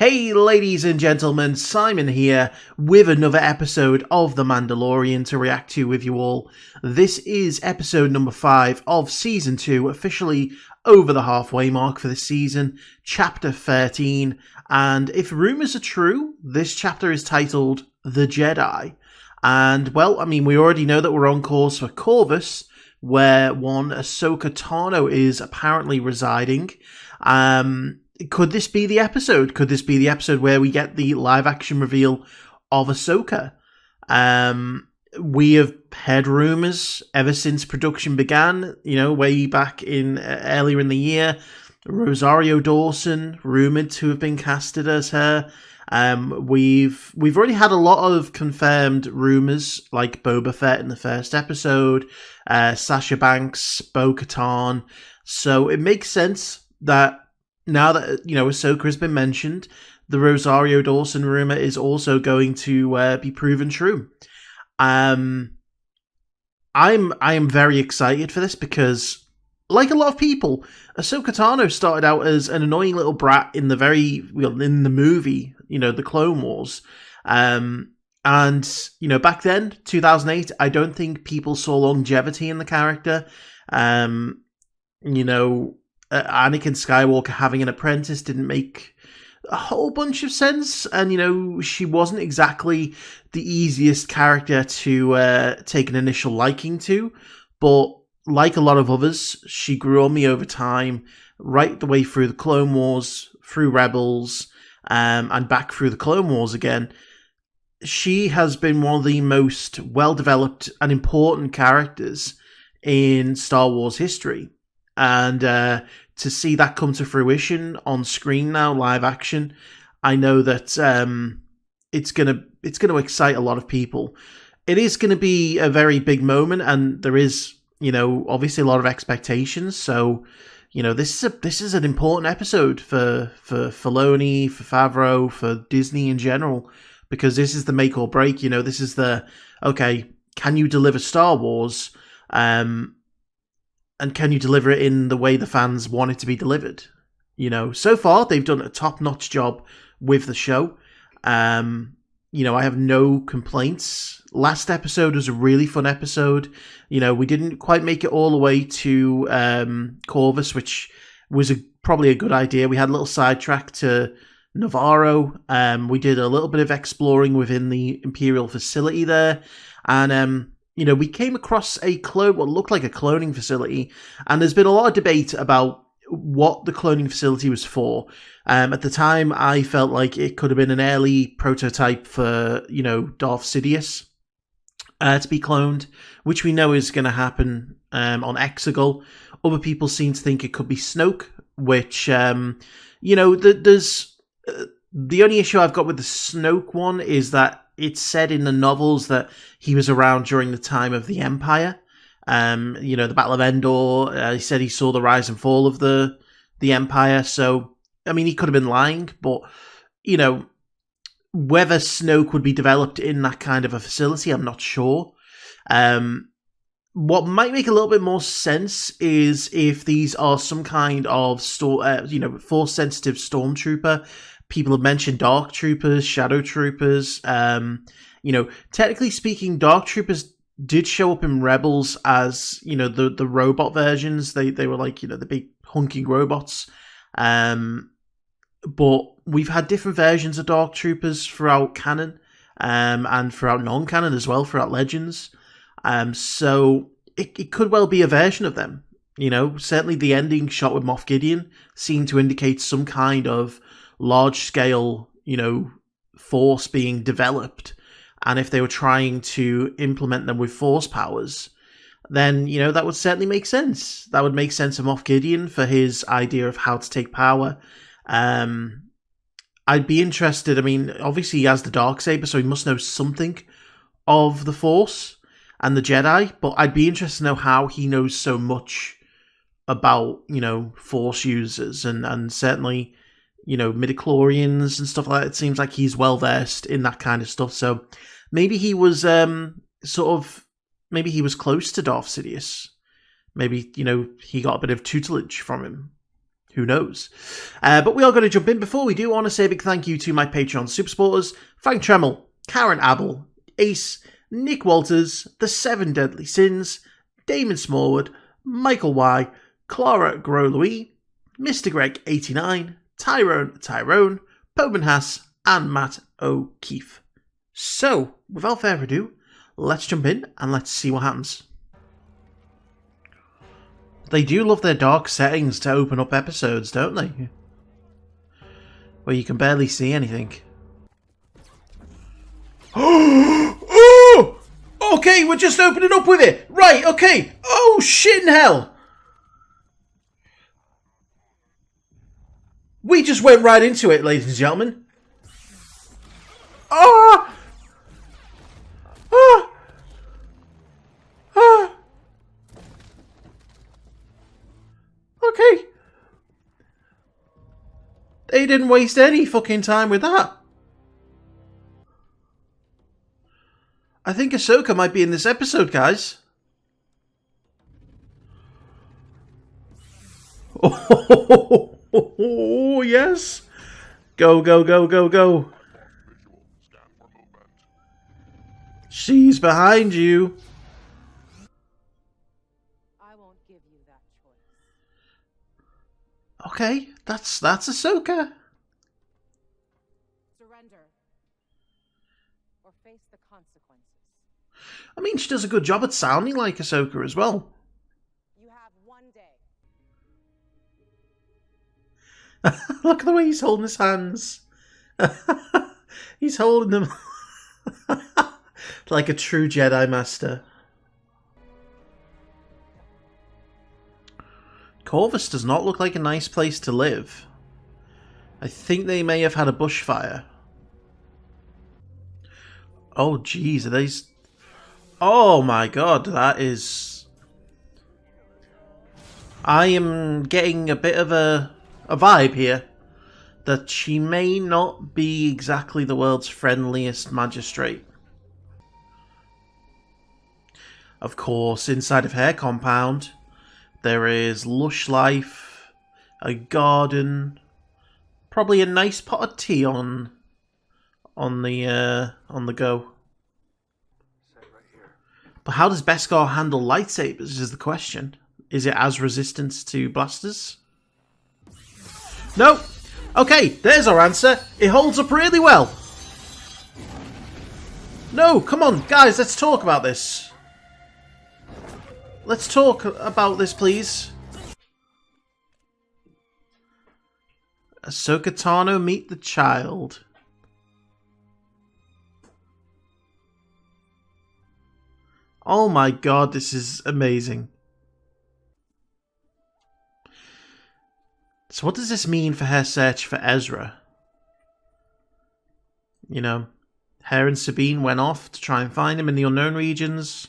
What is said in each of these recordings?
Hey ladies and gentlemen, Simon here with another episode of The Mandalorian to react to with you all. This is episode number 5 of season 2, officially over the halfway mark for this season, chapter 13, and if rumours are true, this chapter is titled The Jedi. And well, I mean, we already know that we're on course for Corvus, where one Ahsoka Tano is apparently residing. Could this be the episode? Could this be the episode where we get the live-action reveal of Ahsoka? We have heard rumours ever since production began, way back in earlier in the year. Rosario Dawson, rumoured to have been casted as her. We've already had a lot of confirmed rumours, like Boba Fett in the first episode, Sasha Banks, Bo-Katan. So it makes sense that now that, Ahsoka has been mentioned, the Rosario Dawson rumour is also going to be proven true. I am very excited for this because, like a lot of people, Ahsoka Tano started out as an annoying little brat in the movie, the Clone Wars. And, back then, 2008, I don't think people saw longevity in the character. Anakin Skywalker having an apprentice didn't make a whole bunch of sense, and she wasn't exactly the easiest character to take an initial liking to, but like a lot of others, she grew on me over time, right the way through the Clone Wars, through Rebels, and back through the Clone Wars again. She has been one of the most well-developed and important characters in Star Wars history. And to see that come to fruition on screen now, live action, I know that it's gonna excite a lot of people. It is gonna be a very big moment, and there is, obviously a lot of expectations. So, this is an important episode for Filoni, for Favreau, for Disney in general, because this is the make or break. This is can you deliver Star Wars? And can you deliver it in the way the fans want it to be delivered? So far they've done a top-notch job with the show. I have no complaints. Last episode was a really fun episode. We didn't quite make it all the way to Corvus, which was probably a good idea. We had a little sidetrack to Navarro. We did a little bit of exploring within the Imperial facility there. And we came across what looked like a cloning facility, and there's been a lot of debate about what the cloning facility was for. At the time, I felt like it could have been an early prototype for, Darth Sidious to be cloned, which we know is going to happen on Exegol. Other people seem to think it could be Snoke, which, there's... the only issue I've got with the Snoke one is that it's said in the novels that he was around during the time of the Empire. The Battle of Endor. He said he saw the rise and fall of the Empire. So, I mean, he could have been lying, but, whether Snoke would be developed in that kind of a facility, I'm not sure. What might make a little bit more sense is if these are some kind of Force-sensitive stormtrooper. People have mentioned Dark Troopers, Shadow Troopers. Technically speaking, Dark Troopers did show up in Rebels as, the robot versions. They were like, the big hunking robots. But we've had different versions of Dark Troopers throughout canon, and throughout non-canon as well, throughout Legends. So it could well be a version of them. Certainly the ending shot with Moff Gideon seemed to indicate some kind of large-scale, force being developed, and if they were trying to implement them with force powers, then, that would certainly make sense. That would make sense of Moff Gideon for his idea of how to take power. I'd be interested, obviously he has the Darksaber, so he must know something of the Force and the Jedi, but I'd be interested to know how he knows so much about, Force users, and certainly midichlorians and stuff like that. It seems like he's well versed in that kind of stuff. So maybe he was maybe he was close to Darth Sidious. Maybe, he got a bit of tutelage from him. Who knows? But we are going to jump in. Before we do, I want to say a big thank you to my Patreon super supporters: Frank Tremel, Karen Abel, Ace, Nick Walters, The Seven Deadly Sins, Damon Smallwood, Michael Y, Clara Gros-Louis, Mr. Greg 89, Tyrone Tyrone, Pobinhas, and Matt Okeefe. So, without further ado, let's jump in and let's see what happens. They do love their dark settings to open up episodes, don't they? Where you can barely see anything. Oh! Okay, we're just opening up with it. Right, okay. Oh, shit in hell. We just went right into it, ladies and gentlemen. Ah! Ah! Ah! Okay. They didn't waste any fucking time with that. I think Ahsoka might be in this episode, guys. Oh, yes. Go, go, go, go, go. She's behind you. I won't give you that choice. Okay, that's Ahsoka. Surrender. Or face the consequences. I mean, she does a good job at sounding like Ahsoka as well. You have one day. Look at the way he's holding his hands. He's holding them like a true Jedi Master. Corvus does not look like a nice place to live. I think they may have had a bushfire. Oh, jeez, are these... Oh my god, that is... I am getting a bit of a vibe here that she may not be exactly the world's friendliest magistrate. Of course, inside of her compound, there is lush life, a garden, probably a nice pot of tea on the go. But how does Beskar handle lightsabers is the question. Is it as resistant to blasters? No! Okay, there's our answer. It holds up really well. No, come on, guys, let's talk about this. Let's talk about this, please. Ahsoka Tano, meet the child. Oh my god, this is amazing. So what does this mean for her search for Ezra? You know, her and Sabine went off to try and find him in the unknown regions.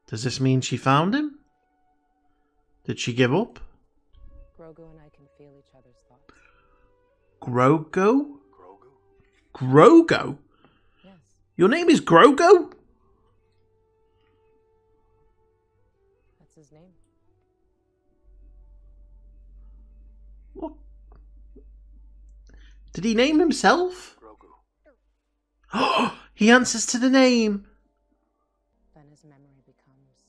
Does this mean she found him? Did she give up? Grogu and I can feel each other's thoughts. Grogu? Grogu? Yes. Your name is Grogu? That's his name. What? Did he name himself? Grogu. He answers to the name. Then his memory becomes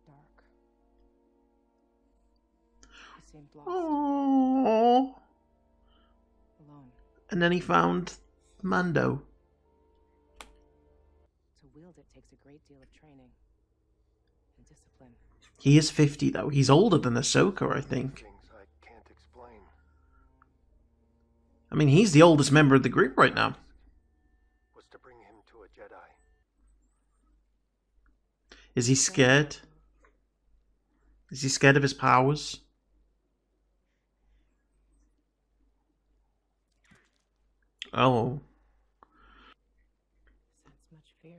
dark. He seemed lost, Oh. alone. And then he found Mando. To wield it takes a great deal of training and discipline. He is 50 though. He's older than Ahsoka, I think. Things I can't explain. I mean, he's the oldest member of the group right now. Was to bring him to a Jedi. Is he scared? Is he scared of his powers? Oh. Sense much fear in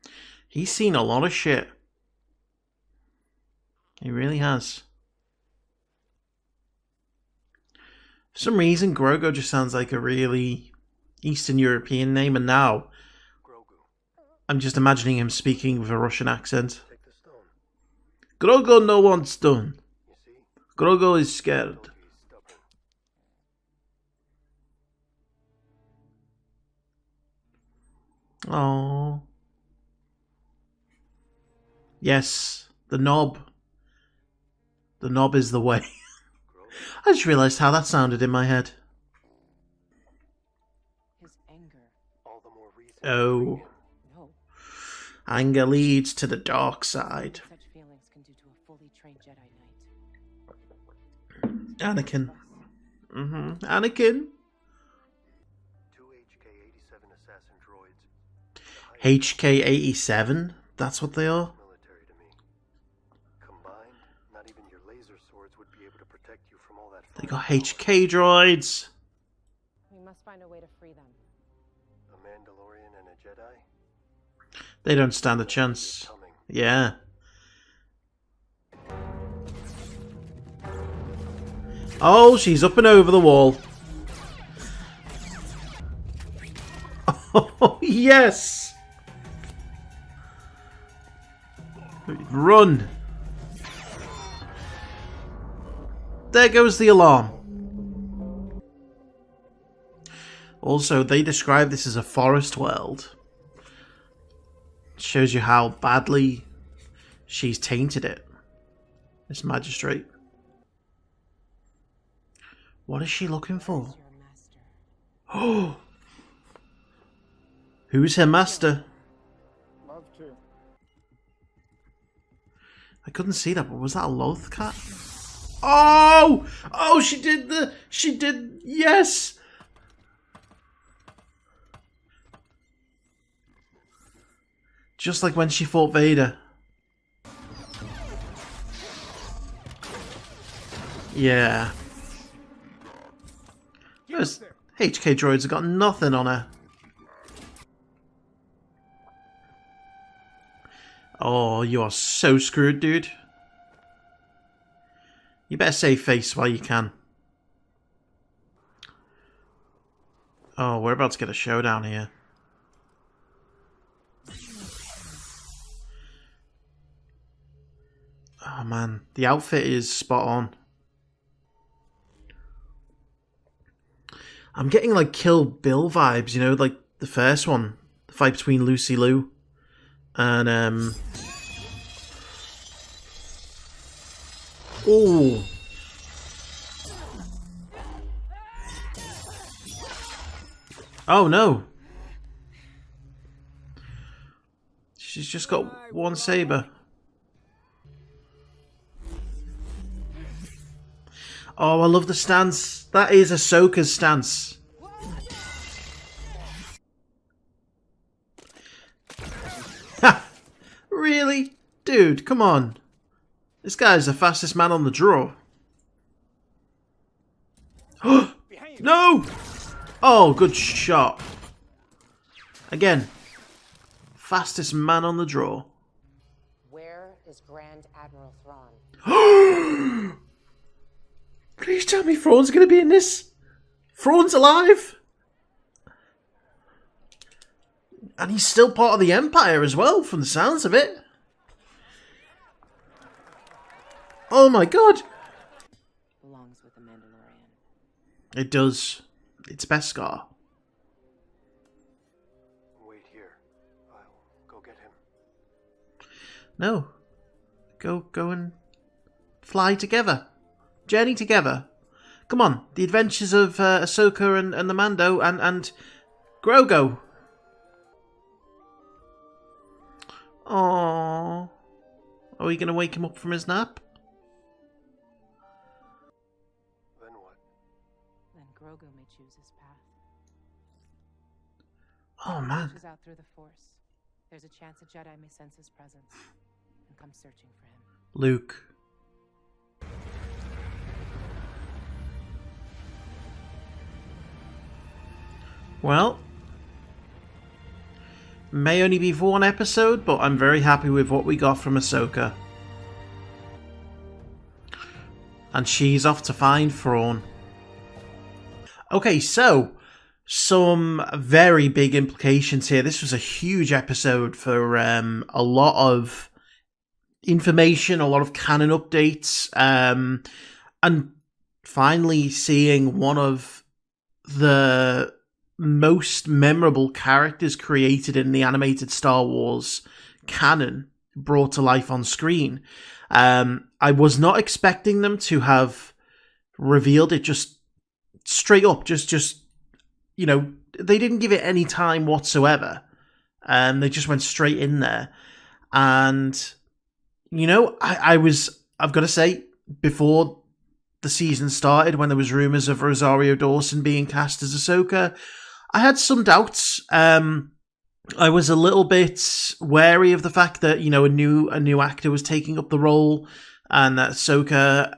you. He's seen a lot of shit. He really has. For some reason, Grogu just sounds like a really Eastern European name, and now Grogu. I'm just imagining him speaking with a Russian accent. Take the stone. Grogu no wants stone. You see? Grogu is scared. He's stubborn. Oh. Yes, the knob. The knob is the way. I just realised how that sounded in my head. His anger. All the more reason. Oh. No. Anger leads to the dark side. Such feelings can do to a fully trained Jedi Knight. Anakin. Anakin. 2 HK-87 assassin droids. HK-87? That's what they are? Military to me. Combined, not even your laser swords would be able to protect you from all that. They got firepower. HK droids. We must find a way to free them. A Mandalorian and a Jedi. They don't stand a chance. Coming. Yeah. Oh, she's up and over the wall. Oh, yes! Run! There goes the alarm. Also, they describe this as a forest world. Shows you how badly she's tainted it. This magistrate. What is she looking for? Your master. Oh! Who's her master? Love to. I couldn't see that, but was that a Loth cat? Oh! Oh, she did, yes! Just like when she fought Vader. Yeah. Those HK droids have got nothing on her. Oh, you are so screwed, dude. You better save face while you can. Oh, we're about to get a showdown here. Oh man, the outfit is spot on. I'm getting like Kill Bill vibes, you know, like the first one. The fight between Lucy Liu and oh. Oh no. She's just got one saber. Oh, I love the stance. That is Ahsoka's stance. Ha! Really? Dude, come on. This guy's the fastest man on the draw. No! Oh, good shot. Again. Fastest man on the draw. Where is Grand Admiral Thrawn? Please tell me Thrawn's going to be in this. Thrawn's alive. And he's still part of the Empire as well, from the sounds of it. Oh my god. Belongs with the Mandalorian. It does. It's Beskar. Wait here. I'll go get him. No. Go and fly together. Journey together. Come on. The adventures of Ahsoka and the Mando and Grogu. Aww. Are we going to wake him up from his nap? Then what? Then Grogu may choose his path. Oh, man. Reaches out through the Force. There's a chance a Jedi may sense his presence and come searching for him. Luke. Well, may only be for one episode, but I'm very happy with what we got from Ahsoka. And she's off to find Thrawn. Okay, so some very big implications here. This was a huge episode for a lot of information, a lot of canon updates. and finally seeing one of the most memorable characters created in the animated Star Wars canon brought to life on screen. I was not expecting them to have revealed it just straight up, just they didn't give it any time whatsoever. They just went straight in there. And, I've got to say, before the season started, when there was rumours of Rosario Dawson being cast as Ahsoka, I had some doubts. I was a little bit wary of the fact that, a new actor was taking up the role, and that Ahsoka,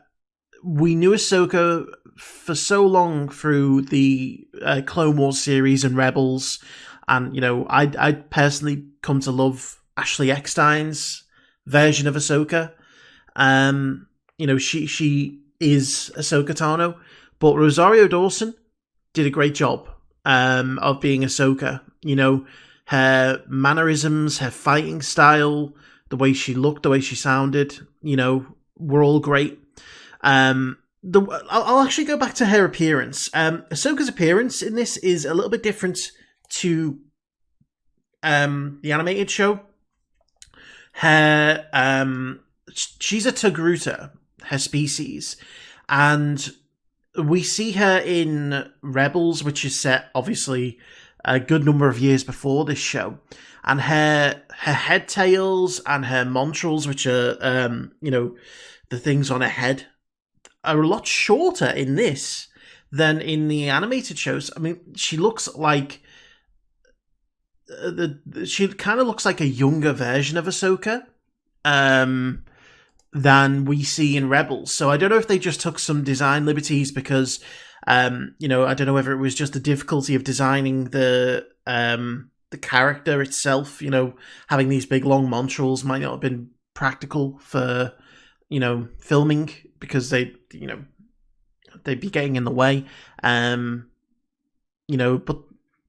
we knew Ahsoka for so long through the Clone Wars series and Rebels, and, I'd personally come to love Ashley Eckstein's version of Ahsoka. She is Ahsoka Tano, but Rosario Dawson did a great job of being Ahsoka. Her mannerisms, her fighting style, the way she looked, the way she sounded, were all great. I'll actually go back to her appearance. Ahsoka's appearance in this is a little bit different to the animated show. She's a Togruta, her species, and we see her in Rebels, which is set obviously a good number of years before this show, and her head tails and her montrals, which are the things on her head, are a lot shorter in this than in the animated shows. I mean, she looks like she kind of looks like a younger version of Ahsoka than we see in Rebels. So I don't know if they just took some design liberties because, I don't know whether it was just the difficulty of designing the character itself. Having these big long montrals might not have been practical for, filming because they'd be getting in the way. But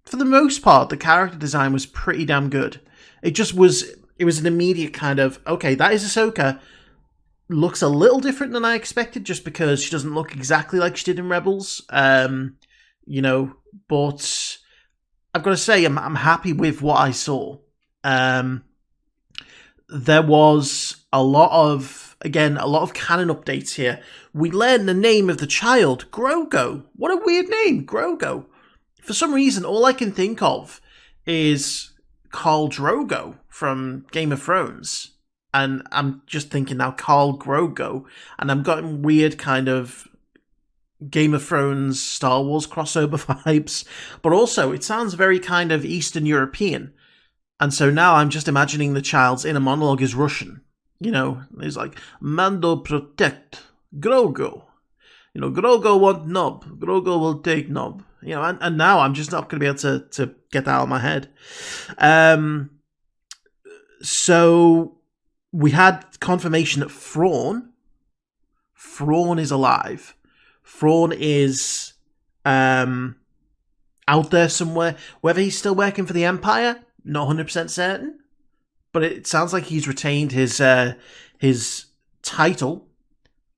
for the most part, the character design was pretty damn good. It was an immediate kind of, okay, that is Ahsoka. Looks a little different than I expected just because she doesn't look exactly like she did in Rebels. But I've got to say, I'm happy with what I saw. There was a lot of canon updates here. We learned the name of the child, Grogu. What a weird name, Grogu. For some reason, all I can think of is Khal Drogo from Game of Thrones. And I'm just thinking now, Khal Grogu. And I'm getting weird kind of Game of Thrones, Star Wars crossover vibes. But also, it sounds very kind of Eastern European. And so now I'm just imagining the child's inner monologue is Russian. He's like, Mando protect Grogu. Grogu want knob. Grogu will take knob. And now I'm just not going to be able to get that out of my head. So we had confirmation that Thrawn is alive. Thrawn is out there somewhere. Whether he's still working for the Empire, not 100% certain. But it sounds like he's retained his title.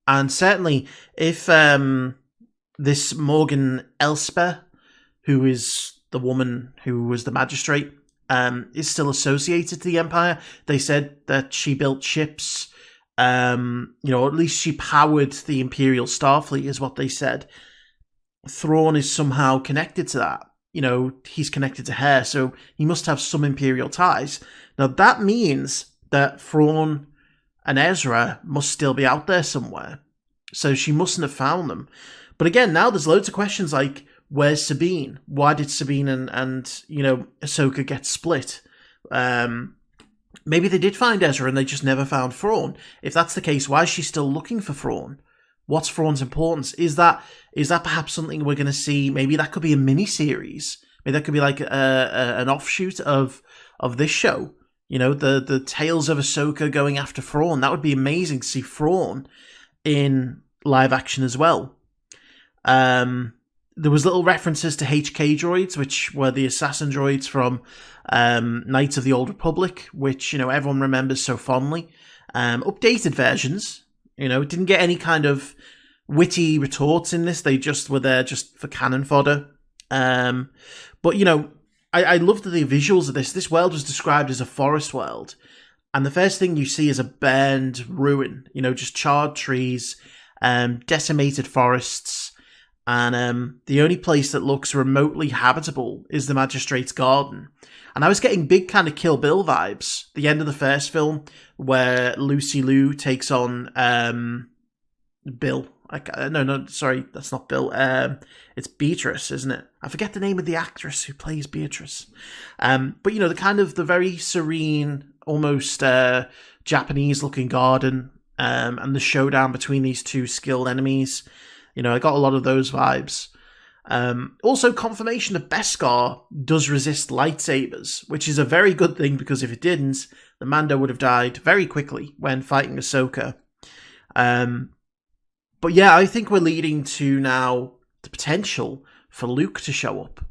And certainly, if this Morgan Elsper, who is the woman who was the magistrate, is still associated to the Empire, they said that she built ships, or at least she powered the Imperial Starfleet, is what they said. Thrawn is somehow connected to that. He's connected to her, so he must have some Imperial ties. Now, that means that Thrawn and Ezra must still be out there somewhere. So she mustn't have found them. But again, now there's loads of questions like, where's Sabine? Why did Sabine and Ahsoka get split? Maybe they did find Ezra and they just never found Thrawn. If that's the case, why is she still looking for Thrawn? What's Thrawn's importance? Is that perhaps something we're going to see? Maybe that could be a mini-series. Maybe that could be like an offshoot of this show. The tales of Ahsoka going after Thrawn. That would be amazing to see Thrawn in live action as well. There was little references to HK droids, which were the assassin droids from Knights of the Old Republic, which everyone remembers so fondly. Updated versions. It didn't get any kind of witty retorts in this. They just were there just for cannon fodder. But, you know, I love the visuals of this. This world was described as a forest world. And the first thing you see is a burned ruin, you know, just charred trees, decimated forests. And the only place that looks remotely habitable is the Magistrate's Garden. And I was getting big kind of Kill Bill vibes. The end of the first film, where Lucy Liu takes on Bill. No, sorry, that's not Bill. It's Beatrice, isn't it? I forget the name of the actress who plays Beatrice. But, you know, the very serene, almost Japanese-looking garden, and the showdown between these two skilled enemies. You know, I got a lot of those vibes. Also, confirmation that Beskar does resist lightsabers, which is a very good thing, because if it didn't, the Mando would have died very quickly when fighting Ahsoka. But yeah, I think we're leading to now the potential for Luke to show up.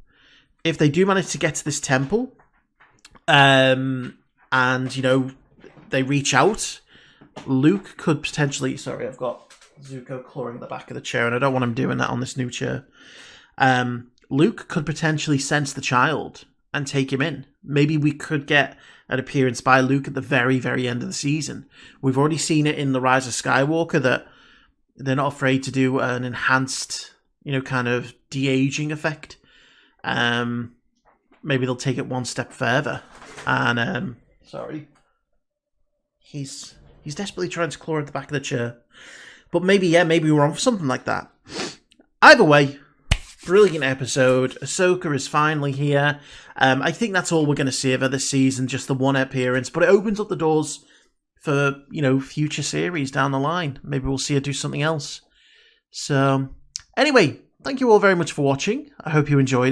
If they do manage to get to this temple, and, you know, they reach out, Luke could potentially... Sorry, I've got Zuko clawing the back of the chair, and I don't want him doing that on this new chair. Luke could potentially sense the child and take him in. Maybe we could get an appearance by Luke at the very, very end of the season. We've already seen it in The Rise of Skywalker that they're not afraid to do an enhanced, you know, kind of de-aging effect. Maybe they'll take it one step further. And, sorry. He's desperately trying to claw at the back of the chair. But maybe we're on for something like that. Either way, brilliant episode. Ahsoka is finally here. I think that's all we're going to see of her this season, just the one appearance. But it opens up the doors for, you know, future series down the line. Maybe we'll see her do something else. So, anyway, thank you all very much for watching. I hope you enjoyed it.